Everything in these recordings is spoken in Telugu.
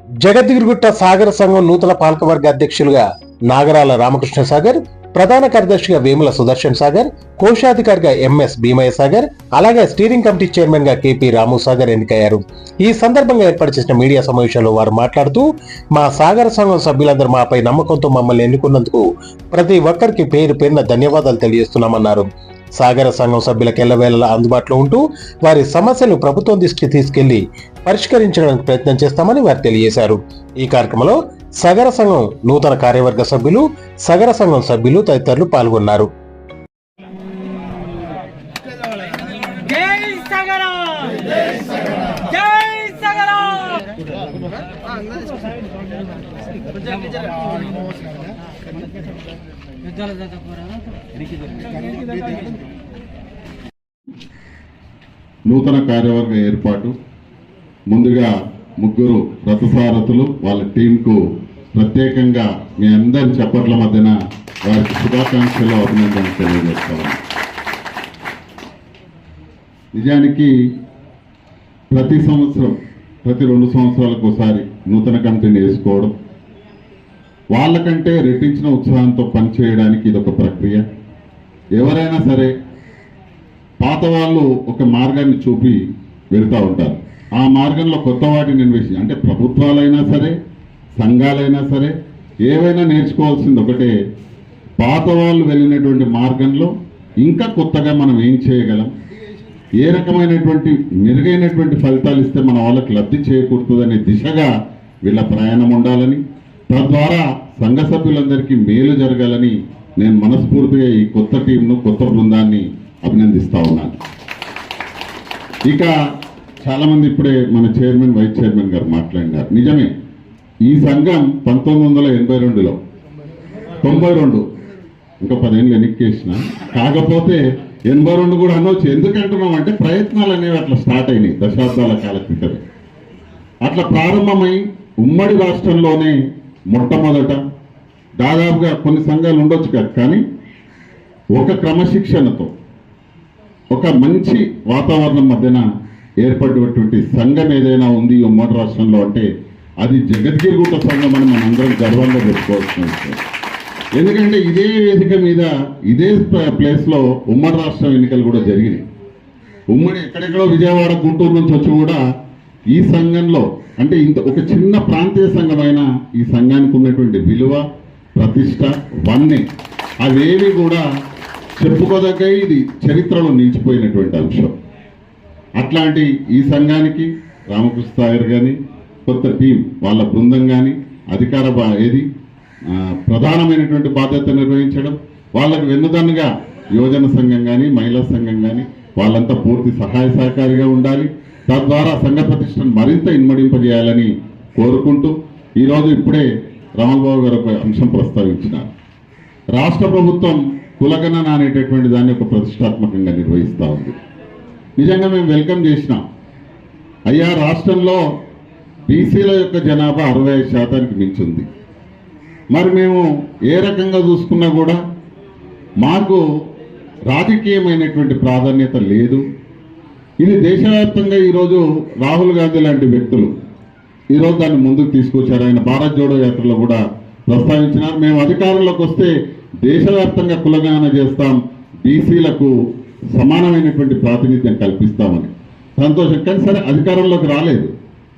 జగద్గిరిగుట్ట సాగర సంఘం నూతన పాలకవర్గ అధ్యక్షులుగా నాగరాల రామకృష్ణ సాగర్, ప్రధాన కార్యదర్శిగా వేముల సుదర్శన్ సాగర్, కోశాధికారిగా ఎంఎస్ భీమయ్య సాగర్, అలాగే స్టీరింగ్ కమిటీ చైర్మన్ గా కేపీ రాము సాగర్ ఎన్నికయ్యారు. ఈ సందర్భంగా ఏర్పాటు చేసిన మీడియా సమావేశంలో వారు మాట్లాడుతూ, మా సాగర సంఘం సభ్యులందరూ మాపై నమ్మకంతో మమ్మల్ని ఎన్నుకున్నందుకు ప్రతి ఒక్కరికి పేరు పేరున ధన్యవాదాలు తెలియజేస్తున్నామన్నారు. సాగర సంఘం సభ్యులకు ఎల్లవేళలా అందుబాటులో ఉంటూ వారి సమస్యలు ప్రభుత్వం దృష్టికి తీసుకెళ్లి పరిష్కరించడానికి ప్రయత్నం చేస్తామని వారు తెలియజేశారు. ఈ కార్యక్రమంలో సాగర సంఘం నూతన కార్యవర్గ సభ్యులు, సాగర సంఘం సభ్యులు తదితరులు పాల్గొన్నారు. నూతన కార్యవర్గ ఏర్పాటు, ముందుగా ముగ్గురు రథసారథులు వాళ్ళ టీంకు ప్రత్యేకంగా మీ అందరి చప్పట్ల మధ్యన వారికి శుభాకాంక్షలు, అభినందనలు తెలియజేస్తాను. నిజానికి ప్రతి సంవత్సరం, ప్రతి 2 సంవత్సరాలకు ఒకసారి నూతన కమిటీని వేసుకోవడం, వాళ్ళకంటే రెట్టించిన ఉత్సాహంతో పనిచేయడానికి ఇదొక ప్రక్రియ. ఎవరైనా సరే పాత వాళ్ళు ఒక మార్గాన్ని చూపి వెళ్తూ ఉంటారు. ఆ మార్గంలో కొత్త వాటిని అంటే ప్రభుత్వాలైనా సరే, సంఘాలైనా సరే, ఏవైనా నేర్చుకోవాల్సింది ఒకటే, పాత వాళ్ళు వెళ్ళినటువంటి మార్గంలో ఇంకా కొత్తగా మనం ఏం చేయగలం, ఏ రకమైనటువంటి మెరుగైనటువంటి ఫలితాలు ఇస్తే మన వాళ్ళకి లబ్ధి చేకూరుతుందనే దిశగా వీళ్ళ ప్రయాణం ఉండాలని, తద్వారా సంఘ సభ్యులందరికీ మేలు జరగాలని నేను మనస్ఫూర్తిగా ఈ కొత్త టీంను, కొత్త బృందాన్ని అభినందిస్తా ఉన్నాను. ఇక చాలామంది ఇప్పుడే మన చైర్మన్, వైస్ చైర్మన్ గారు మాట్లాడినారు. నిజమే, ఈ సంఘం 1982లో 92 ఇంకా 10 ఏళ్ళు వెనక్కేసిన, కాకపోతే 82 కూడా అనవచ్చు. ఎందుకంటున్నాం అంటే ప్రయత్నాలు అనేవి అట్లా స్టార్ట్ అయినాయి దశాబ్దాల కాల క్రితమే. అట్లా ప్రారంభమై ఉమ్మడి రాష్ట్రంలోనే మొట్టమొదట, దాదాపుగా కొన్ని సంఘాలు ఉండొచ్చు కదా, కానీ ఒక క్రమశిక్షణతో ఒక మంచి వాతావరణం మధ్యన ఏర్పడినటువంటి సంఘం ఏదైనా ఉంది ఉమ్మడి రాష్ట్రంలో అంటే అది జగద్గిరిగుట్ట సంఘం అని మనందరం గర్వంగా చెప్పుకోవాల్సిన విషయం. ఎందుకంటే ఇదే వేదిక మీద, ఇదే ప్లేస్లో ఉమ్మడి రాష్ట్రం ఎన్నికలు కూడా జరిగినాయి. ఉమ్మడి ఎక్కడెక్కడో విజయవాడ, గుంటూరు నుంచి వచ్చి కూడా ఈ సంఘంలో అంటే ఇంత ఒక చిన్న ప్రాంతీయ సంఘమైన ఈ సంఘానికి ఉన్నటువంటి విలువ, ప్రతిష్ట, వన్నె అవేవి కూడా చెప్పుకోదగ్గ, ఇది చరిత్రలో నిలిచిపోయినటువంటి అంశం. అట్లాంటి ఈ సంఘానికి రామకృష్ణ సాగర్ కానీ, కొత్త టీం వాళ్ళ బృందం కానీ, అధికార ప్రధానమైనటువంటి బాధ్యత నిర్వహించడం, వాళ్ళకు వెన్నుదన్నుగా యువజన సంఘం కానీ, మహిళా సంఘం కానీ వాళ్ళంతా పూర్తి సహాయ సహకారిగా ఉండాలి. తద్వారా సంఘ ప్రతిష్టను మరింత ఇన్మడింపజేయాలని కోరుకుంటూ, ఈరోజు ఇప్పుడే రామబాబు గారు ఒక అంశం ప్రస్తావించినారు. రాష్ట్ర ప్రభుత్వం కులగణన అనేటటువంటి దాన్ని ఒక ప్రతిష్టాత్మకంగా నిర్వహిస్తూ ఉంది. నిజంగా మేము వెల్కమ్ చేసినాం. అయ్యా, రాష్ట్రంలో బీసీల యొక్క జనాభా 65% మించింది. మరి మేము ఏ రకంగా చూసుకున్నా కూడా మాకు రాజకీయమైనటువంటి ప్రాధాన్యత లేదు. ఇది దేశవ్యాప్తంగా ఈరోజు రాహుల్ గాంధీ లాంటి వ్యక్తులు ఈరోజు దాన్ని ముందుకు తీసుకొచ్చారు. ఆయన భారత్ జోడో యాత్రలో కూడా ప్రస్తావించినారు. మేము అధికారంలోకి వస్తే దేశవ్యాప్తంగా కులగణన చేస్తాం, బీసీలకు సమానమైనటువంటి ప్రాతినిధ్యం కల్పిస్తామని. సంతోషం. కానీ సరే, అధికారంలోకి రాలేదు.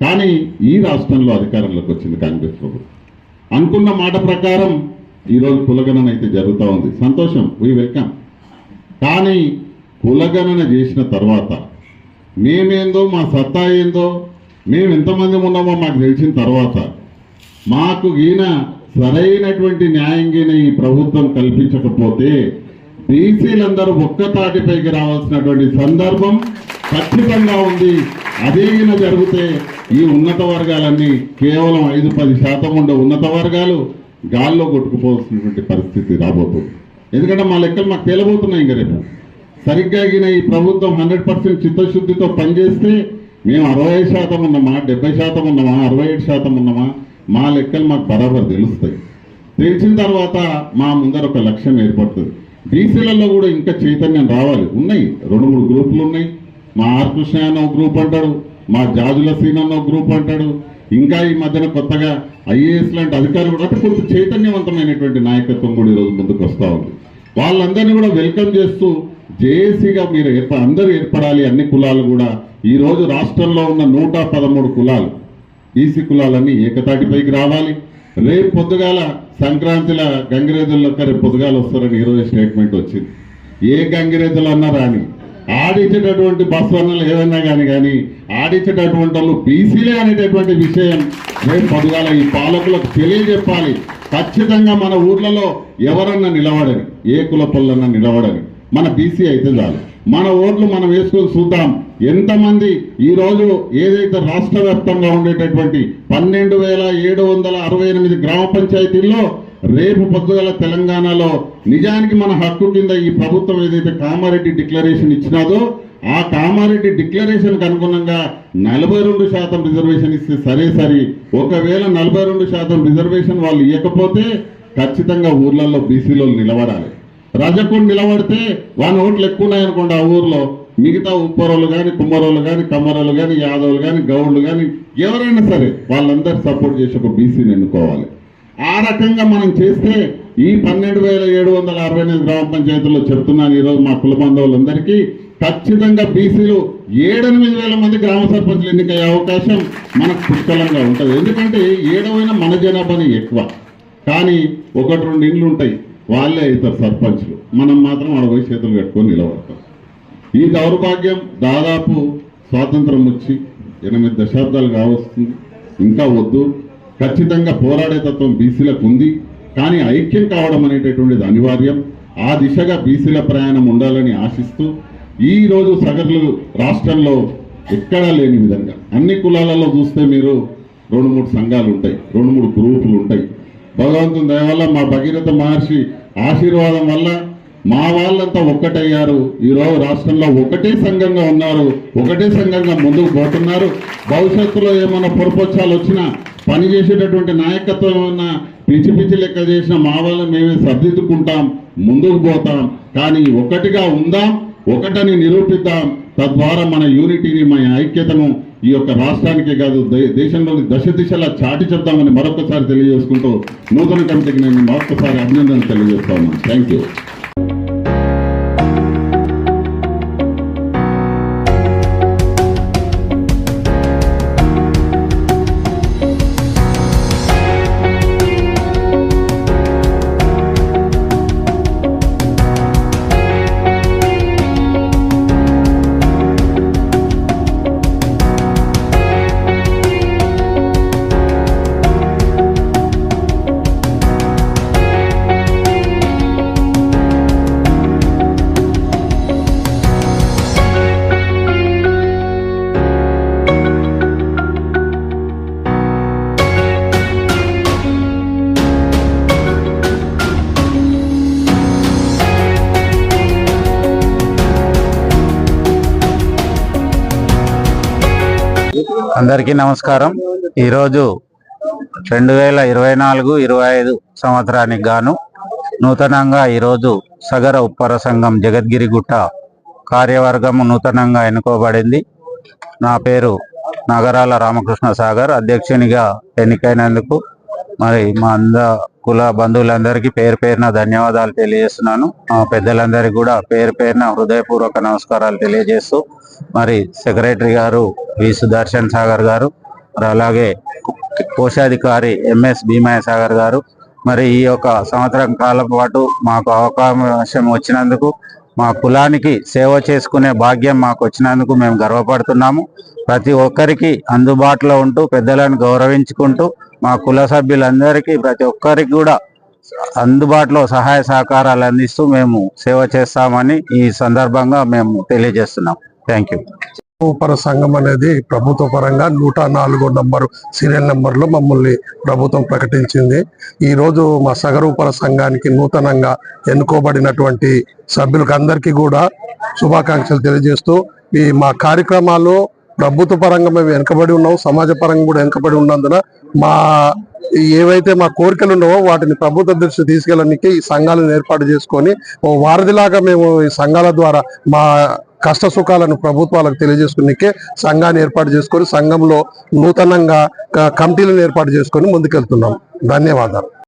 కానీ ఈ రాష్ట్రంలో అధికారంలోకి వచ్చింది కాంగ్రెస్ ప్రభుత్వం. అనుకున్న మాట ప్రకారం ఈరోజు కులగణన అయితే జరుగుతూ ఉంది. సంతోషం, వీ వెల్కమ్. కానీ కులగణన చేసిన తర్వాత మేమేందో, మా సత్తా ఏందో, మేము ఎంతమంది ఉన్నామో మాకు తెలిసిన తర్వాత మాకు ఈయన సరైనటువంటి న్యాయంగా ఈ ప్రభుత్వం కల్పించకపోతే బీసీలందరూ ఒక్కతాటిపైకి రావాల్సినటువంటి సందర్భం ఖచ్చితంగా ఉంది. అదే జరిగితే ఈ ఉన్నత వర్గాలన్నీ కేవలం 5-10% ఉండే ఉన్నత వర్గాలు గాల్లో కొట్టుకుపోవాల్సినటువంటి పరిస్థితి రాబోతుంది. ఎందుకంటే మా లెక్కలు మాకు తేలబోతున్నాయి. ఇంకా రేపు సరిగ్గా ఈ ప్రభుత్వం 100% చిత్తశుద్ధితో పనిచేస్తే మేము 60% ఉన్నామా, 70% ఉన్నామా, 67% ఉన్నామా, మా లెక్కలు మాకు బరాబర్ తెలుస్తాయి. తెలిసిన తర్వాత మా ముందర ఒక లక్ష్యం ఏర్పడుతుంది. బీసీలలో కూడా ఇంకా చైతన్యం రావాలి. ఉన్నాయి 2-3 గ్రూపులు ఉన్నాయి. మా ఆర్ కృష్ణ అనే ఒక గ్రూప్ అంటాడు, మా జాజుల సీనన్న గ్రూప్ అంటాడు, ఇంకా ఈ మధ్యన కొత్తగా ఐఏఎస్ లాంటి అధికారులు కూడా అంటే కొంత చైతన్యవంతమైనటువంటి నాయకత్వం కూడా ఈరోజు ముందుకు వస్తూ ఉంది. వాళ్ళందరినీ కూడా వెల్కమ్ చేస్తూ జేఏసీగా మీరు అందరూ ఏర్పడాలి. అన్ని కులాలు కూడా ఈరోజు రాష్ట్రంలో ఉన్న 113 కులాలు ఈసీ కులాలన్నీ ఏకతాటిపైకి రావాలి. రేపు పొద్దుగాల సంక్రాంతిల గంగిరెద్దుల్లో రేపు పొద్దుగాల వస్తారని ఈరోజు స్టేట్మెంట్ వచ్చింది. ఏ గంగిరెద్దులు అన్నా రాని, ఆడించేటటువంటి బస్వన్నలు ఏదన్నా కానీ ఆడించేటటువంటి వాళ్ళు బీసీలే అనేటటువంటి విషయం రేపు పొద్దుగాల ఈ పాలకులకు తెలియజెప్పాలి. ఖచ్చితంగా మన ఊర్లలో ఎవరన్నా నిలబడని, ఏ కుల పొల్లన్నా నిలబడని, మన బీసీ అయితే చాలు. మన ఓట్లు మనం వేసుకొని చూద్దాం ఎంతమంది ఈరోజు ఏదైతే రాష్ట్ర వ్యాప్తంగా ఉండేటటువంటి 12,768 గ్రామ పంచాయతీల్లో రేపు పొద్దుగల తెలంగాణలో నిజానికి మన హక్కు కింద ఈ ప్రభుత్వం ఏదైతే కామారెడ్డి డిక్లరేషన్ ఇచ్చినాదో ఆ కామారెడ్డి డిక్లరేషన్కి అనుగుణంగా 42% రిజర్వేషన్ ఇస్తే సరే. ఒకవేళ 42% రిజర్వేషన్ వాళ్ళు ఇవ్వకపోతే ఖచ్చితంగా ఊర్లలో బీసీలో నిలబడాలి. రజకుడు నిలబడితే వాని ఓట్లు ఎక్కువ ఉన్నాయనుకోండి, ఆ ఊర్లో మిగతా ఉప్పరోళ్ళు కానీ, కుమ్మరోళ్ళు కానీ, కమ్మరోళ్ళు కానీ, యాదవులు కానీ, గౌడ్లు కానీ ఎవరైనా సరే వాళ్ళందరూ సపోర్ట్ చేసి ఒక బీసీని ఎన్నుకోవాలి. ఆ రకంగా మనం చేస్తే ఈ 12,768 గ్రామ పంచాయతీల్లో చెప్తున్నాను ఈరోజు మా కుల బంధువులందరికీ ఖచ్చితంగా బీసీలు 7-8 మంది గ్రామ సర్పంచ్లు ఎన్నికయ్యే అవకాశం మనకు పుష్కలంగా ఉంటుంది. ఎందుకంటే ఏడవైనా మన జనాభాని ఎక్కువ, కానీ 1-2 ఇండ్లు ఉంటాయి, వాళ్ళే అవుతారు సర్పంచ్లు. మనం మాత్రం అడవి చేతులు కట్టుకొని నిలబడతాం. ఈ దౌర్భాగ్యం దాదాపు స్వాతంత్రం వచ్చి 8 దశాబ్దాలు కావస్తుంది, ఇంకా వద్దు. ఖచ్చితంగా పోరాడే తత్వం బీసీలకు ఉంది, కానీ ఐక్యం కావడం అనేటటువంటిది అనివార్యం. ఆ దిశగా బీసీల ప్రయాణం ఉండాలని ఆశిస్తూ ఈరోజు సగర్లు రాష్ట్రంలో ఎక్కడా లేని విధంగా అన్ని కులాలలో చూస్తే మీరు 2-3 సంఘాలు ఉంటాయి, 2-3 గ్రూపులు ఉంటాయి. భగవంతుని దయ వల్ల మా భగీరథ మహర్షి ఆశీర్వాదం వల్ల మా వాళ్ళంతా ఒక్కటయ్యారు. ఈరోజు రాష్ట్రంలో ఒకటే సంఘంగా ఉన్నారు, ఒకటే సంఘంగా ముందుకు పోతున్నారు. భవిష్యత్తులో ఏమైనా పొరపొచ్చాలు వచ్చినా, పనిచేసేటటువంటి నాయకత్వం ఏమన్నా పిచ్చి లెక్క చేసిన మా వాళ్ళని మేమే సర్దిద్దుకుంటాం, ముందుకు పోతాం. కానీ ఒకటిగా ఉందాం, ఒకటని నిరూపిద్దాం. తద్వారా మన యూనిటీని, మన ఐక్యతను ఈ యొక్క రాష్ట్రానికే కాదు దేశంలోని దశ దిశలా చాటి చెప్తామని మరొకసారి తెలియజేసుకుంటూ నూతన కమిటీకి నేను మరొకసారి అభినందనలు తెలియజేస్తాను. Thank you. అందరికీ నమస్కారం. ఈరోజు 2024-25 సంవత్సరానికి గాను నూతనంగా ఈరోజు సగర ఉప్పర సంఘం జగద్గిరిగుట్ట కార్యవర్గం నూతనంగా ఎన్నుకోబడింది. నా పేరు నగరాల రామకృష్ణ సాగర్. అధ్యక్షునిగా ఎన్నికైనందుకు మరి మా కుల బంధువులందరికీ పేరు పేరున ధన్యవాదాలు తెలియజేస్తున్నాను. మా పెద్దలందరికీ కూడా పేరు పేరున హృదయపూర్వక నమస్కారాలు తెలియజేస్తూ మరి సెక్రటరీ గారు వి సుదర్శన్ సాగర్ గారు, మరి అలాగే కోశాధికారి MS భీమయ్య సాగర్ గారు, మరి ఈ యొక్క సంవత్సరం కాలం పాటు మాకు అవకాశం వచ్చినందుకు, మా కులానికి సేవ చేసుకునే భాగ్యం మాకు వచ్చినందుకు మేము గర్వపడుతున్నాము. ప్రతి ఒక్కరికి అందుబాటులో ఉంటూ పెద్దలను గౌరవించుకుంటూ మా కుల సభ్యులందరికీ ప్రతి ఒక్కరికి కూడా అందుబాటులో సహాయ సహకారాలు అందిస్తూ మేము సేవ చేస్తామని ఈ సందర్భంగా మేము తెలియజేస్తున్నాం. Thank you. ఉపర సంఘం అనేది ప్రభుత్వ పరంగా 104 నంబరు సీరియల్ నెంబర్లో మమ్మల్ని ప్రభుత్వం ప్రకటించింది. ఈ రోజు మా సగర ఉపర సంఘానికి నూతనంగా ఎన్నుకోబడినటువంటి సభ్యులకు అందరికీ కూడా శుభాకాంక్షలు తెలియజేస్తూ ఈ మా కార్యక్రమాలు ప్రభుత్వ పరంగా మేము వెనుకబడి ఉన్నాం, సమాజ పరంగా కూడా వెనుకబడి ఉన్నందున మా ఏవైతే మా కోరికలు ఉన్నావో వాటిని ప్రభుత్వ దృష్టి తీసుకెళ్ళడానికి ఈ సంఘాలను ఏర్పాటు చేసుకొని ఓ వారధిలాగా మేము ఈ సంఘాల ద్వారా మా కష్ట సుఖాలను ప్రభుత్వాలకు తెలియజేసుకునే సంఘాన్ని ఏర్పాటు చేసుకొని సంఘంలో నూతనంగా కమిటీలను ఏర్పాటు చేసుకొని ముందుకెళ్తున్నాం. ధన్యవాదాలు.